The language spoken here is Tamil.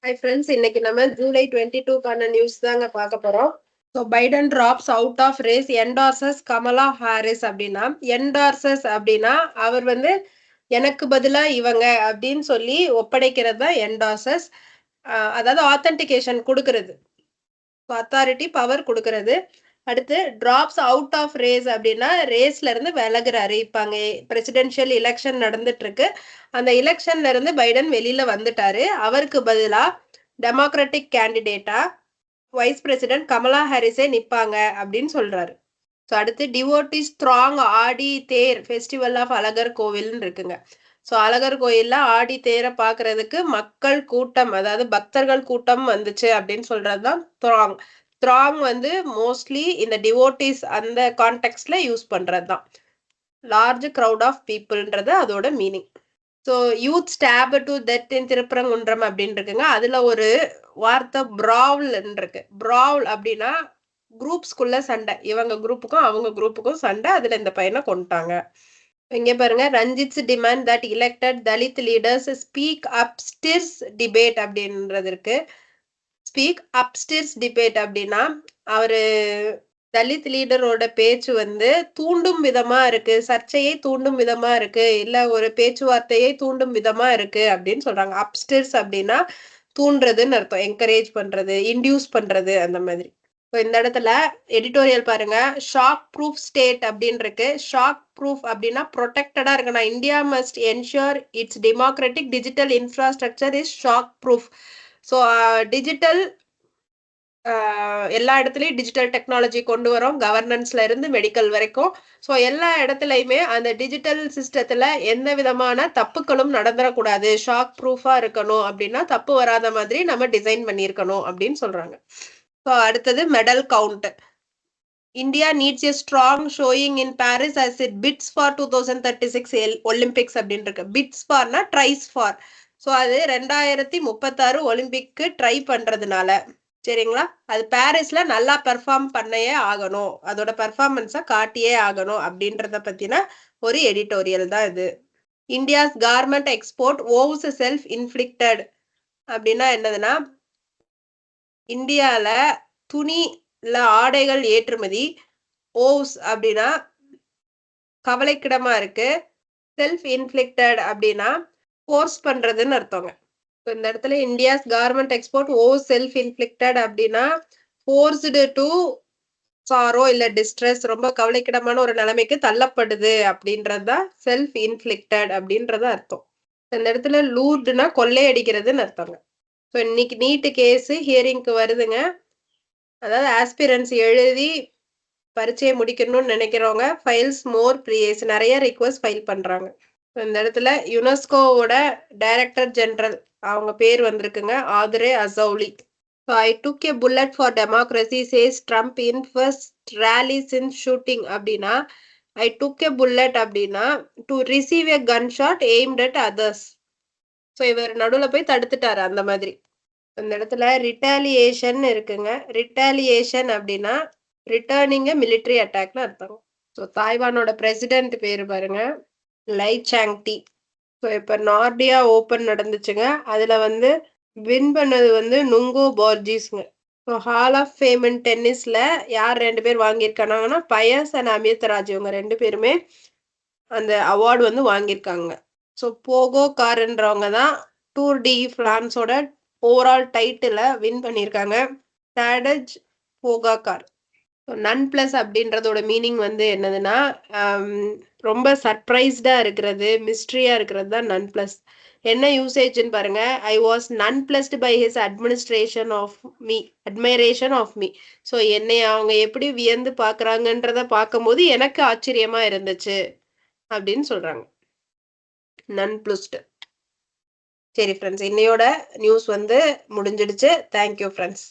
ஹாய் ஃப்ரெண்ட்ஸ், இன்னைக்கு நம்ம ஜூலை 22க்கான நியூஸ் தாங்க பார்க்க போறோம். So Biden drops out of race, endorses Kamala Harris அப்படின்னா, என்டார்சஸ் அப்படின்னா அவர் வந்து எனக்கு பதிலா இவங்க அப்படின்னு சொல்லி ஒப்படைக்கிறது தான் என்டார்சஸ். அதாவது ஆத்தென்டிகேஷன் கொடுக்கறது, அத்தாரிட்டி பவர் கொடுக்கறது. அடுத்து டிராப்ஸ் அவுட் ஆஃப் ரேஸ் அப்படின்னா ரேஸ்ல இருந்து விலகுறாரு. இப்ப அங்க பிரசிடென்ஷியல் எலெக்ஷன் நடந்துட்டு இருக்கு. அந்த எலெக்ஷன்ல இருந்து பைடன் வெளியில வந்துட்டாரு. அவருக்கு பதிலா டெமோக்ராட்டிக் கேண்டிடேட்டா வைஸ் பிரசிடென்ட் கமலா ஹாரிஸே நிப்பாங்க அப்படின்னு சொல்றாரு. ஸோ அடுத்து devotees strong Aadi there festival of Azhagar கோவில்னு இருக்குங்க. ஸோ அழகர் கோயில்ல ஆடி தேரை பார்க்கறதுக்கு மக்கள் கூட்டம், அதாவது பக்தர்கள் கூட்டம் வந்துச்சு அப்படின்னு சொல்றதுதான் த்ராங். த்ராங் வந்து மோஸ்ட்லி இந்த டிவோட்டிஸ் அந்த கான்டெக்ட்ல யூஸ் பண்றதுதான். லார்ஜ் கிரவுட் ஆஃப் பீப்புள்ன்றது அதோட meaning. So youth stop to death இன் திருப்பரங்குன்றம் அப்படின்னு இருக்குங்க. அதுல ஒரு வார்த்தை பிராவல் இருக்கு. பிராவல் அப்படின்னா குரூப்ஸ்குள்ள சண்டை, இவங்க குரூப்புக்கும் அவங்க குரூப்புக்கும் சண்டை, அதுல இந்த பையனை கொண்டுட்டாங்க. இங்க பாருங்க, Ranjith's demand that elected Dalit leaders speak up stirs debate அப்படின்றது இருக்கு. ஸ்பீக் அப்ஸ்டிர்ஸ் டிபேட் அப்படின்னா அவரு தலித் லீடரோட பேச்சு வந்து தூண்டும் விதமா இருக்கு, சர்ச்சையை தூண்டும் விதமா இருக்கு, இல்ல ஒரு பேச்சுவார்த்தையை தூண்டும் விதமா இருக்கு அப்படின்னு சொல்றாங்க. அப்ஸ்டிர்ஸ் அப்படின்னா தூண்டுறதுன்னு அர்த்தம், என்கரேஜ் பண்றது, இன்டியூஸ் பண்றது அந்த மாதிரி. இந்த இடத்துல எடிட்டோரியல் பாருங்க, ஷாக் ப்ரூஃப் ஸ்டேட் அப்படின்னு இருக்கு. ஷாக் ப்ரூஃப் அப்படின்னா ப்ரொடெக்டடா இருக்கணும். India must ensure it's democratic digital infrastructure is shock proof. So digital எல்லா இடத்துலயும் டிஜிட்டல் டெக்னாலஜி கொண்டு வரோம், கவர்னன்ஸ்ல இருந்து மெடிக்கல் வரைக்கும். ஸோ எல்லா இடத்துலையுமே அந்த டிஜிட்டல் சிஸ்டத்துல எந்த விதமான தப்புக்களும் நடந்துடக்கூடாது, ஷாக் ப்ரூஃபா இருக்கணும். அப்படின்னா தப்பு வராத மாதிரி நம்ம டிசைன் பண்ணியிருக்கணும் அப்படின்னு சொல்றாங்க. ஸோ அடுத்தது medal count. India needs a strong showing in Paris as it bids for 2036 Olympics அப்படின்னு இருக்கு. Bids for tries for. So அது 2036 ஒலிம்பிக்கு ட்ரை பண்றதுனால, சரிங்களா, அது பாரிஸ்ல நல்லா பெர்ஃபார்ம் பண்ணையே ஆகணும், அதோட பெர்ஃபார்மன்ஸை காட்டியே ஆகணும் அப்படின்றத பத்தின ஒரு எடிட்டோரியல் தான் இது. India's garment export owes self inflicted அப்படின்னா என்னதுன்னா, இந்தியால துணி இல்ல ஆடைகள் ஏற்றுமதி ஓவ்ஸ் அப்படின்னா கவலைக்கிடமா இருக்கு. செல்ஃப் இன்ஃபிளிக்டட் அப்படின்னா ஃபோர்ஸ் பண்றதுன்னு அர்த்தங்க. இந்த இடத்துல India's garment export owes self inflicted அப்படின்னா ஃபோர்ஸ்டு டு சாரோ இல்ல டிஸ்ட்ரெஸ், ரொம்ப கவலைக்கிடமான ஒரு நிலைமைக்கு தள்ளப்படுது அப்படின்றது தான் செல்ஃப் இன்ஃபிளிக்டட் அப்படின்றது அர்த்தம். இந்த இடத்துல லூர்டுனா கொள்ளையடிக்கிறதுன்னு அர்த்தங்க. ஸோ இன்னைக்கு நீட்டு கேஸ் ஹியரிங்க்கு வருதுங்க. அதாவது ஆஸ்பிரன்ஸ் எழுதி பரீட்சையை முடிக்கணும்னு நினைக்கிறவங்க ஃபைல்ஸ் மோர் ப்ரீஸ் நிறைய ரிக்வஸ்ட் ஃபைல் பண்றாங்க. இந்த இடத்துல யுனெஸ்கோவோட டைரக்டர் ஜெனரல் அவங்க பேர் வந்திருக்குங்க, Audrey Azoulay. I took a bullet for democracy says Trump in first rally since shooting அப்படின்னா, ஐ டுக் எ புல்லட் அப்படின்னா to receive a gun shot aimed at others. So இவர் நடுவில் போய் தடுத்துட்டாரு அந்த மாதிரி. இந்த இடத்துல ரிட்டாலியேஷன் இருக்குங்க. ரிட்டாலியேஷன் அப்படின்னா ரிட்டர்னிங் மிலிட்டரி அட்டாக்னு அர்த்தம். ஸோ தாய்வானோட பிரசிடென்ட் பேரு பாருங்க, லை சாங்டி. ஸோ இப்போ நார்டியா ஓப்பன் நடந்துச்சுங்க. அதுல வந்து வின் பண்ணது வந்து நுங்கோ பார்ஜிஸ்ங்க. ஸோ ஹால் ஆஃப் ஃபேம் இன் டென்னிஸ்ல யார் 2 பேர் வாங்கியிருக்காங்கன்னா, பயஸ் அண்ட் அமித்ராஜ், இவங்க 2 பேருமே அந்த அவார்டு வந்து வாங்கியிருக்காங்க. ஸோ போகோ கார்ன்றவங்க தான் டூர் டி பிரான்ஸோட ஓவரால் டைட்டில வின் பண்ணியிருக்காங்க. டேடஜ் போகாகார். நன் பிளஸ் அப்படின்றதோட மீனிங் வந்து என்னதுன்னா, ரொம்ப சர்ப்ரைஸ்டா இருக்கிறது, மிஸ்ட்ரியா இருக்கிறது தான் நன் பிளஸ். என்ன யூசேஜ்னு பாருங்க, I was nonplussed by his administration of me, admiration of me. So என்னை அவங்க எப்படி வியந்து பார்க்குறாங்கன்றத பார்க்கும்போது எனக்கு ஆச்சரியமா இருந்துச்சு அப்படின்னு சொல்றாங்க. நன் பிளஸ்ட். சரி ஃப்ரெண்ட்ஸ், இன்னையோட நியூஸ் வந்து முடிஞ்சிடுச்சு. Thank you friends.